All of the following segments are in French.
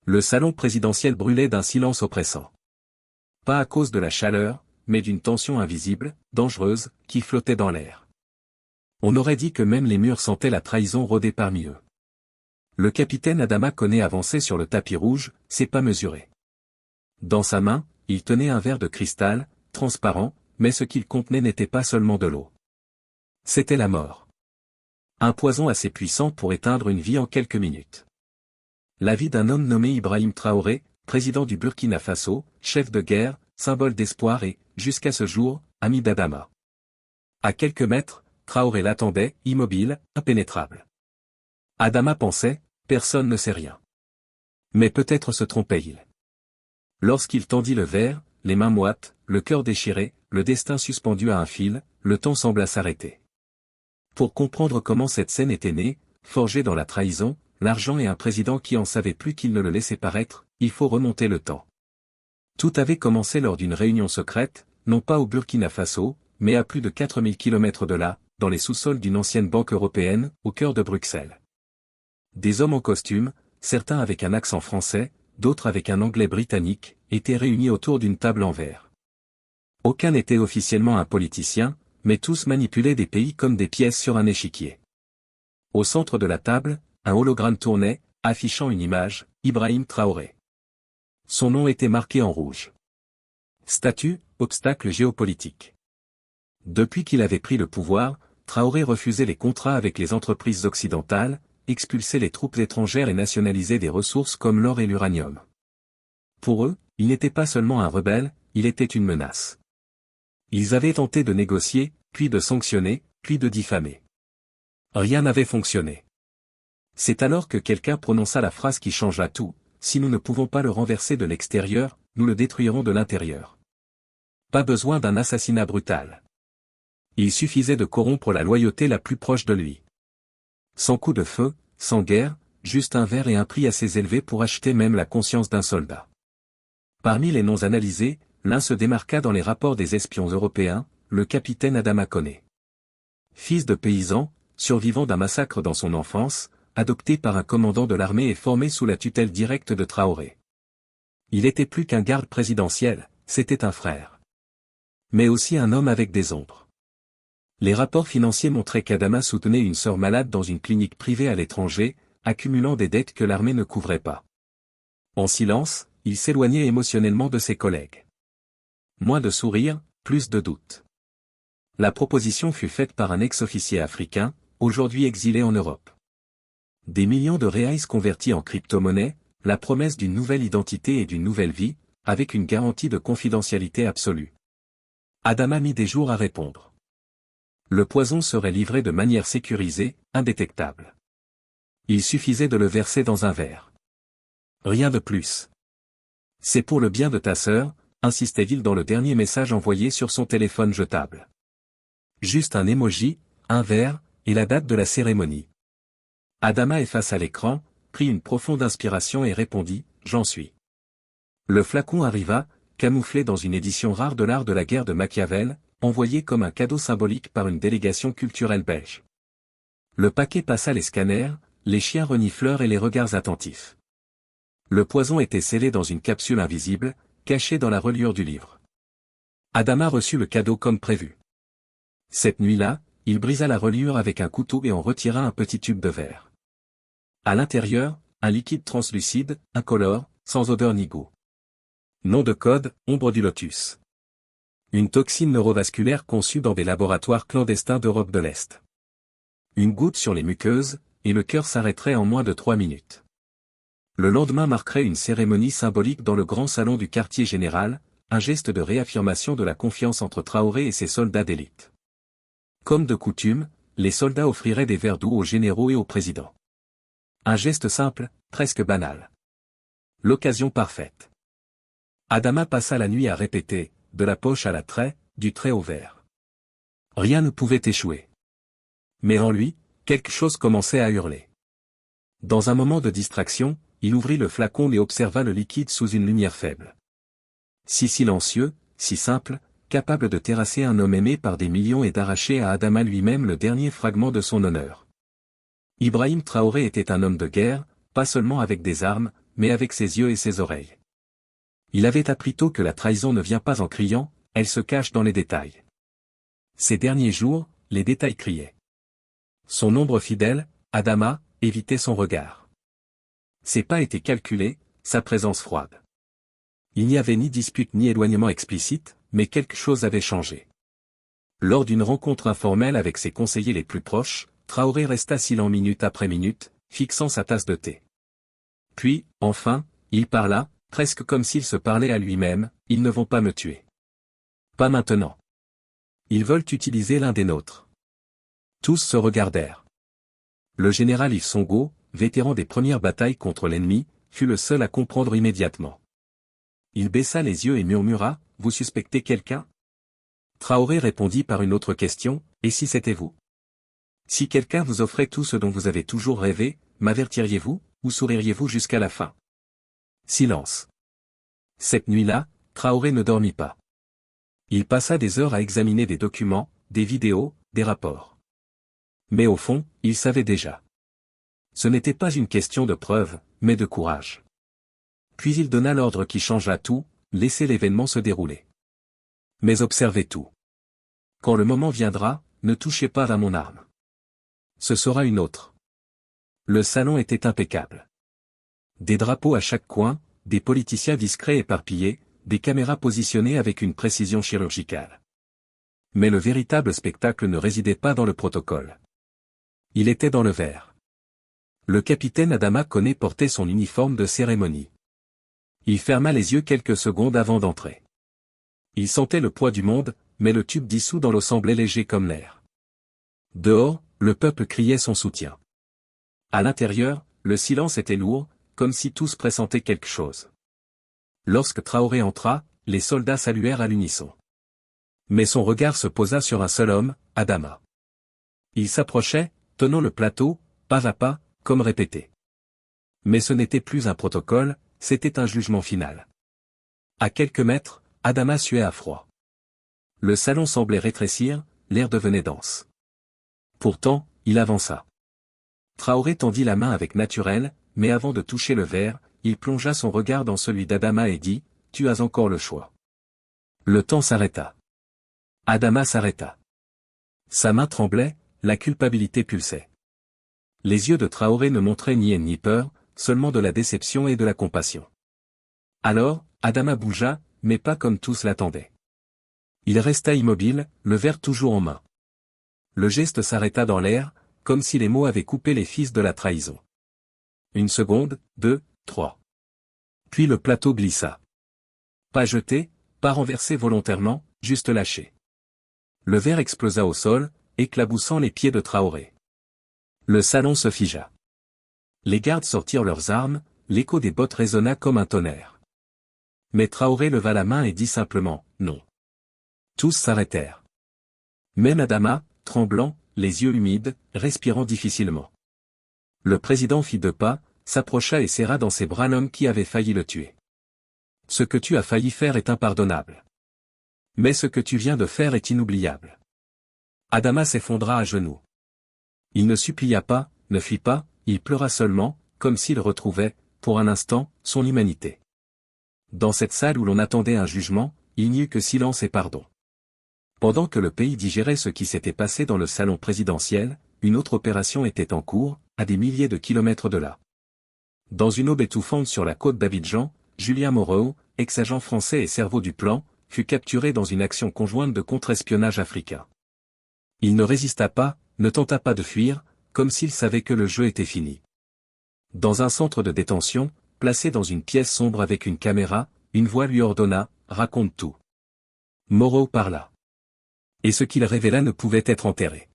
Le salon présidentiel brûlait d'un silence oppressant. Pas à cause de la chaleur, mais d'une tension invisible, dangereuse, qui flottait dans l'air. On aurait dit que même les murs sentaient la trahison rôder parmi eux. Le capitaine Adama Koné avançait sur le tapis rouge, ses pas mesurés. Dans sa main, il tenait un verre de cristal, transparent, mais ce qu'il contenait n'était pas seulement de l'eau. C'était la mort. Un poison assez puissant pour éteindre une vie en quelques minutes. La vie d'un homme nommé Ibrahim Traoré, président du Burkina Faso, chef de guerre, symbole d'espoir et, jusqu'à ce jour, ami d'Adama. À quelques mètres, Traoré l'attendait, immobile, impénétrable. Adama pensait, personne ne sait rien. Mais peut-être se trompait-il. Lorsqu'il tendit le verre, les mains moites, le cœur déchiré, le destin suspendu à un fil, le temps sembla s'arrêter. Pour comprendre comment cette scène était née, forgée dans la trahison, l'argent et un président qui en savait plus qu'il ne le laissait paraître, il faut remonter le temps. Tout avait commencé lors d'une réunion secrète, non pas au Burkina Faso, mais à plus de 4000 km de là, dans les sous-sols d'une ancienne banque européenne, au cœur de Bruxelles. Des hommes en costume, certains avec un accent français, d'autres avec un anglais britannique, étaient réunis autour d'une table en verre. Aucun n'était officiellement un politicien, mais tous manipulaient des pays comme des pièces sur un échiquier. Au centre de la table, un hologramme tournait, affichant une image, Ibrahim Traoré. Son nom était marqué en rouge. Statut, obstacle géopolitique. Depuis qu'il avait pris le pouvoir, Traoré refusait les contrats avec les entreprises occidentales, expulsait les troupes étrangères et nationalisait des ressources comme l'or et l'uranium. Pour eux, il n'était pas seulement un rebelle, il était une menace. Ils avaient tenté de négocier, puis de sanctionner, puis de diffamer. Rien n'avait fonctionné. C'est alors que quelqu'un prononça la phrase qui changea tout: si nous ne pouvons pas le renverser de l'extérieur, nous le détruirons de l'intérieur. Pas besoin d'un assassinat brutal. Il suffisait de corrompre la loyauté la plus proche de lui. Sans coup de feu, sans guerre, juste un verre et un prix assez élevé pour acheter même la conscience d'un soldat. Parmi les noms analysés, l'un se démarqua dans les rapports des espions européens, le capitaine Adama Koné. Fils de paysan, survivant d'un massacre dans son enfance, adopté par un commandant de l'armée et formé sous la tutelle directe de Traoré. Il était plus qu'un garde présidentiel, c'était un frère. Mais aussi un homme avec des ombres. Les rapports financiers montraient qu'Adama soutenait une sœur malade dans une clinique privée à l'étranger, accumulant des dettes que l'armée ne couvrait pas. En silence, il s'éloignait émotionnellement de ses collègues. Moins de sourires, plus de doutes. La proposition fut faite par un ex-officier africain, aujourd'hui exilé en Europe. Des millions de reais convertis en crypto-monnaie, la promesse d'une nouvelle identité et d'une nouvelle vie, avec une garantie de confidentialité absolue. Adama mit des jours à répondre. Le poison serait livré de manière sécurisée, indétectable. Il suffisait de le verser dans un verre. Rien de plus. C'est pour le bien de ta sœur, insistait-il dans le dernier message envoyé sur son téléphone jetable. Juste un emoji, un verre, et la date de la cérémonie. Adama effaça l'écran, prit une profonde inspiration et répondit, « J'en suis ». Le flacon arriva, camouflé dans une édition rare de l'art de la guerre de Machiavel, envoyé comme un cadeau symbolique par une délégation culturelle belge. Le paquet passa les scanners, les chiens renifleurs et les regards attentifs. Le poison était scellé dans une capsule invisible, cachée dans la reliure du livre. Adama reçut le cadeau comme prévu. Cette nuit-là, il brisa la reliure avec un couteau et en retira un petit tube de verre. À l'intérieur, un liquide translucide, incolore, sans odeur ni goût. Nom de code, ombre du lotus. Une toxine neurovasculaire conçue dans des laboratoires clandestins d'Europe de l'Est. Une goutte sur les muqueuses, et le cœur s'arrêterait en moins de 3 minutes. Le lendemain marquerait une cérémonie symbolique dans le grand salon du quartier général, un geste de réaffirmation de la confiance entre Traoré et ses soldats d'élite. Comme de coutume, les soldats offriraient des verres d'eau aux généraux et au président. Un geste simple, presque banal. L'occasion parfaite. Adama passa la nuit à répéter, de la poche à la trait, du trait au verre. Rien ne pouvait échouer. Mais en lui, quelque chose commençait à hurler. Dans un moment de distraction, il ouvrit le flacon et observa le liquide sous une lumière faible. Si silencieux, si simple, capable de terrasser un homme aimé par des millions et d'arracher à Adama lui-même le dernier fragment de son honneur. Ibrahim Traoré était un homme de guerre, pas seulement avec des armes, mais avec ses yeux et ses oreilles. Il avait appris tôt que la trahison ne vient pas en criant, elle se cache dans les détails. Ces derniers jours, les détails criaient. Son ombre fidèle, Adama, évitait son regard. Ses pas étaient calculés, sa présence froide. Il n'y avait ni dispute ni éloignement explicite, mais quelque chose avait changé. Lors d'une rencontre informelle avec ses conseillers les plus proches, Traoré resta silent minute après minute, fixant sa tasse de thé. Puis, enfin, il parla, presque comme s'il se parlait à lui-même, « Ils ne vont pas me tuer. Pas maintenant. Ils veulent utiliser l'un des nôtres. » Tous se regardèrent. Le général Yves Songo, vétéran des premières batailles contre l'ennemi, fut le seul à comprendre immédiatement. Il baissa les yeux et murmura, « Vous suspectez quelqu'un » Traoré répondit par une autre question, « Et si c'était vous ? Si quelqu'un vous offrait tout ce dont vous avez toujours rêvé, m'avertiriez-vous, ou souririez-vous jusqu'à la fin ?» Silence. Cette nuit-là, Traoré ne dormit pas. Il passa des heures à examiner des documents, des vidéos, des rapports. Mais au fond, il savait déjà. Ce n'était pas une question de preuve, mais de courage. Puis il donna l'ordre qui changea tout, laissez l'événement se dérouler. Mais observez tout. Quand le moment viendra, ne touchez pas à mon arme. Ce sera une autre. Le salon était impeccable. Des drapeaux à chaque coin, des politiciens discrets éparpillés, des caméras positionnées avec une précision chirurgicale. Mais le véritable spectacle ne résidait pas dans le protocole. Il était dans le verre. Le capitaine Adama Koné portait son uniforme de cérémonie. Il ferma les yeux quelques secondes avant d'entrer. Il sentait le poids du monde, mais le tube dissous dans l'eau semblait léger comme l'air. Dehors, le peuple criait son soutien. À l'intérieur, le silence était lourd, comme si tous pressentaient quelque chose. Lorsque Traoré entra, les soldats saluèrent à l'unisson. Mais son regard se posa sur un seul homme, Adama. Il s'approchait, tenant le plateau, pas à pas, comme répété. Mais ce n'était plus un protocole, c'était un jugement final. À quelques mètres, Adama suait à froid. Le salon semblait rétrécir, l'air devenait dense. Pourtant, il avança. Traoré tendit la main avec naturel, mais avant de toucher le verre, il plongea son regard dans celui d'Adama et dit, « Tu as encore le choix. » Le temps s'arrêta. Adama s'arrêta. Sa main tremblait, la culpabilité pulsait. Les yeux de Traoré ne montraient ni haine ni peur, seulement de la déception et de la compassion. Alors, Adama bougea, mais pas comme tous l'attendaient. Il resta immobile, le verre toujours en main. Le geste s'arrêta dans l'air, comme si les mots avaient coupé les fils de la trahison. Une seconde, 2, 3. Puis le plateau glissa. Pas jeté, pas renversé volontairement, juste lâché. Le verre explosa au sol, éclaboussant les pieds de Traoré. Le salon se figea. Les gardes sortirent leurs armes, l'écho des bottes résonna comme un tonnerre. Mais Traoré leva la main et dit simplement, « Non ». Tous s'arrêtèrent. Même Adama, tremblant, les yeux humides, respirant difficilement. Le président fit 2 pas, s'approcha et serra dans ses bras l'homme qui avait failli le tuer. « Ce que tu as failli faire est impardonnable. Mais ce que tu viens de faire est inoubliable. » Adama s'effondra à genoux. Il ne supplia pas, ne fuit pas, il pleura seulement, comme s'il retrouvait, pour un instant, son humanité. Dans cette salle où l'on attendait un jugement, il n'y eut que silence et pardon. Pendant que le pays digérait ce qui s'était passé dans le salon présidentiel, une autre opération était en cours, à des milliers de kilomètres de là. Dans une aube étouffante sur la côte d'Abidjan, Julien Moreau, ex-agent français et cerveau du plan, fut capturé dans une action conjointe de contre-espionnage africain. Il ne résista pas, ne tenta pas de fuir, comme s'il savait que le jeu était fini. Dans un centre de détention, placé dans une pièce sombre avec une caméra, une voix lui ordonna, « Raconte tout. » Moreau parla. Et ce qu'il révéla ne pouvait être enterré.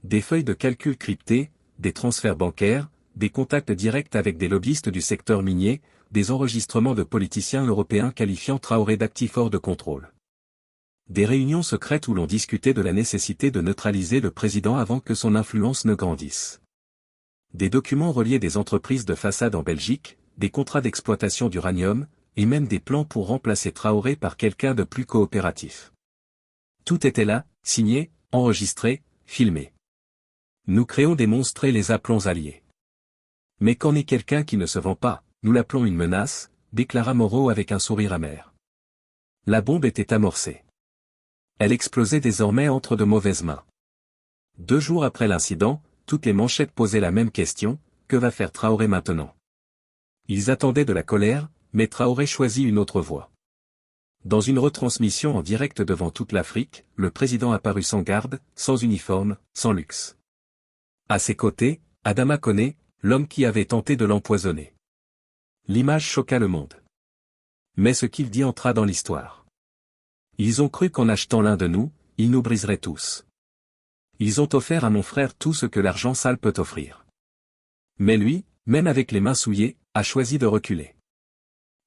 Des feuilles de calcul cryptées, des transferts bancaires, des contacts directs avec des lobbyistes du secteur minier, des enregistrements de politiciens européens qualifiant Traoré d'actif hors de contrôle. Des réunions secrètes où l'on discutait de la nécessité de neutraliser le président avant que son influence ne grandisse. Des documents reliés des entreprises de façade en Belgique, des contrats d'exploitation d'uranium, et même des plans pour remplacer Traoré par quelqu'un de plus coopératif. Tout était là, signé, enregistré, filmé. Nous créons des monstres et les appelons alliés. Mais qu'en est quelqu'un qui ne se vend pas, nous l'appelons une menace, déclara Moreau avec un sourire amer. La bombe était amorcée. Elle explosait désormais entre de mauvaises mains. 2 jours après l'incident, toutes les manchettes posaient la même question, que va faire Traoré maintenant? Ils attendaient de la colère, mais Traoré choisit une autre voie. Dans une retransmission en direct devant toute l'Afrique, le président apparut sans garde, sans uniforme, sans luxe. À ses côtés, Adama Koné, l'homme qui avait tenté de l'empoisonner. L'image choqua le monde. Mais ce qu'il dit entra dans l'histoire. Ils ont cru qu'en achetant l'un de nous, ils nous briseraient tous. Ils ont offert à mon frère tout ce que l'argent sale peut offrir. Mais lui, même avec les mains souillées, a choisi de reculer.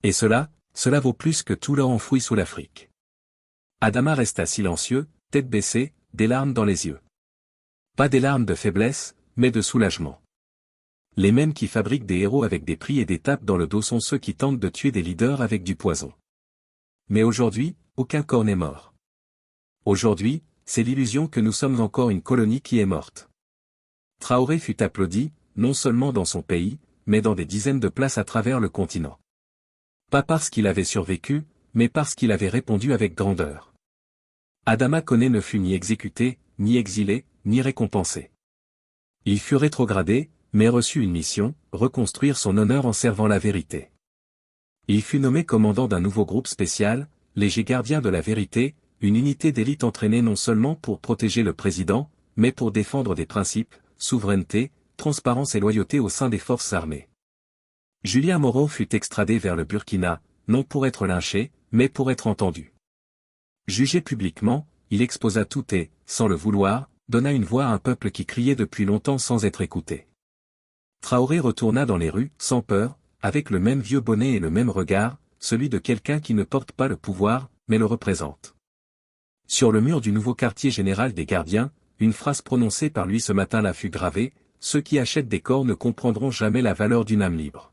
Et cela vaut plus que tout l'or enfoui sous l'Afrique. Adama resta silencieux, tête baissée, des larmes dans les yeux. Pas des larmes de faiblesse, mais de soulagement. Les mêmes qui fabriquent des héros avec des prix et des tapes dans le dos sont ceux qui tentent de tuer des leaders avec du poison. Mais aujourd'hui, aucun corps n'est mort. Aujourd'hui, c'est l'illusion que nous sommes encore une colonie qui est morte. Traoré fut applaudi, non seulement dans son pays, mais dans des dizaines de places à travers le continent. Pas parce qu'il avait survécu, mais parce qu'il avait répondu avec grandeur. Adama Koné ne fut ni exécuté, ni exilé, ni récompensé. Il fut rétrogradé, mais reçut une mission, reconstruire son honneur en servant la vérité. Il fut nommé commandant d'un nouveau groupe spécial, léger gardien de la vérité, une unité d'élite entraînée non seulement pour protéger le président, mais pour défendre des principes, souveraineté, transparence et loyauté au sein des forces armées. Julien Moreau fut extradé vers le Burkina, non pour être lynché, mais pour être entendu. Jugé publiquement, il exposa tout et, sans le vouloir, donna une voix à un peuple qui criait depuis longtemps sans être écouté. Traoré retourna dans les rues, sans peur, avec le même vieux bonnet et le même regard, celui de quelqu'un qui ne porte pas le pouvoir, mais le représente. Sur le mur du nouveau quartier général des gardiens, une phrase prononcée par lui ce matin-là fut gravée: « Ceux qui achètent des corps ne comprendront jamais la valeur d'une âme libre. »